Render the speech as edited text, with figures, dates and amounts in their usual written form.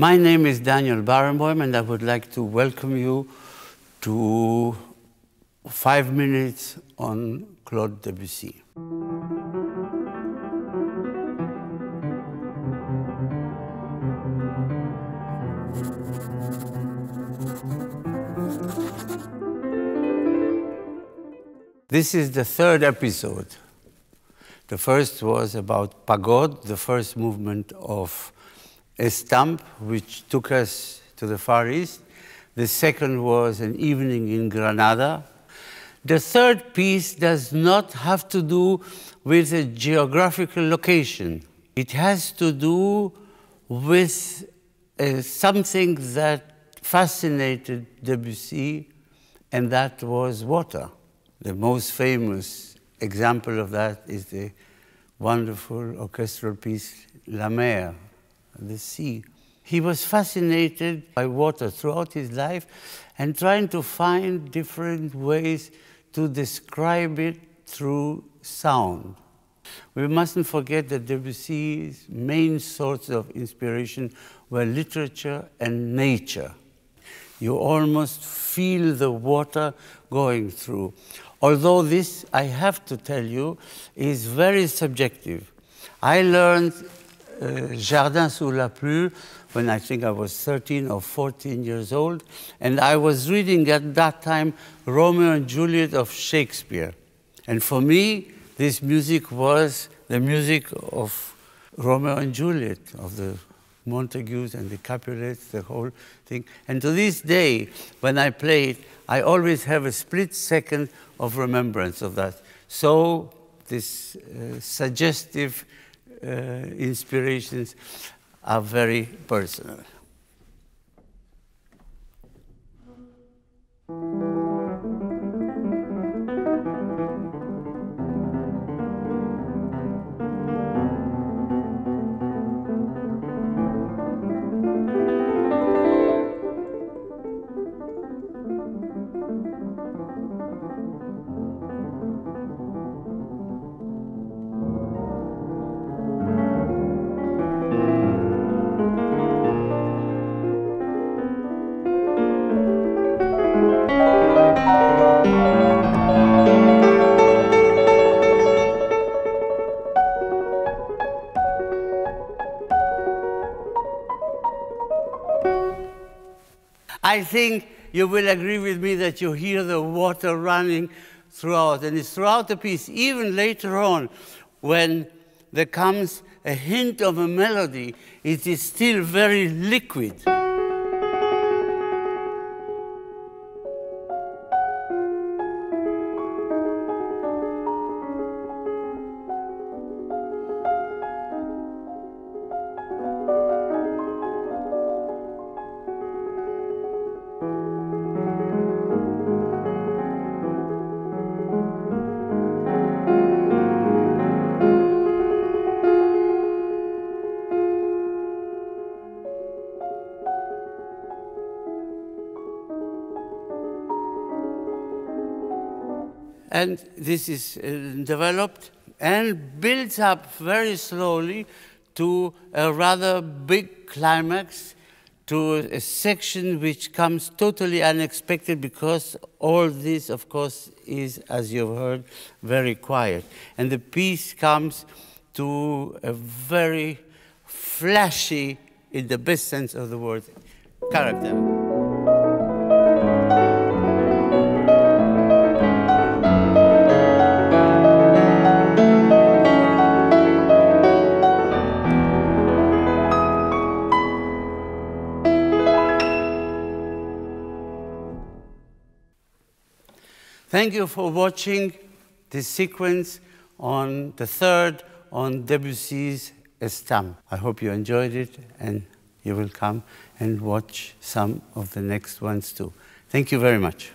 My name is Daniel Barenboim, and I would like to welcome you to 5 minutes on Claude Debussy. This is the third episode. The first was about Pagode, the first movement of Estampe, which took us to the Far East. The second was An Evening in Granada. The third piece does not have to do with a geographical location. It has to do with something that fascinated Debussy, and that was water. The most famous example of that is the wonderful orchestral piece, La Mer, the sea. He was fascinated by water throughout his life and trying to find different ways to describe it through sound. We mustn't forget that Debussy's main sources of inspiration were literature and nature. You almost feel the water going through. Although this, I have to tell you, is very subjective. I learned Jardin sous la pluie when I think I was 13 or 14 years old, and I was reading at that time Romeo and Juliet of Shakespeare. And for me, this music was the music of Romeo and Juliet, of the Montagues and the Capulets, the whole thing. And to this day, when I play it, I always have a split second of remembrance of that. So these suggestive inspirations are very personal. I think you will agree with me that you hear the water running throughout, and it's throughout the piece, even later on, when there comes a hint of a melody, it is still very liquid. And this is developed and builds up very slowly to a rather big climax, to a section which comes totally unexpected because all this, of course, is, as you've heard, very quiet. And the piece comes to a very flashy, in the best sense of the word, character. Thank you for watching this sequence on the third on Debussy's Estampe. I hope you enjoyed it, and you will come and watch some of the next ones too. Thank you very much.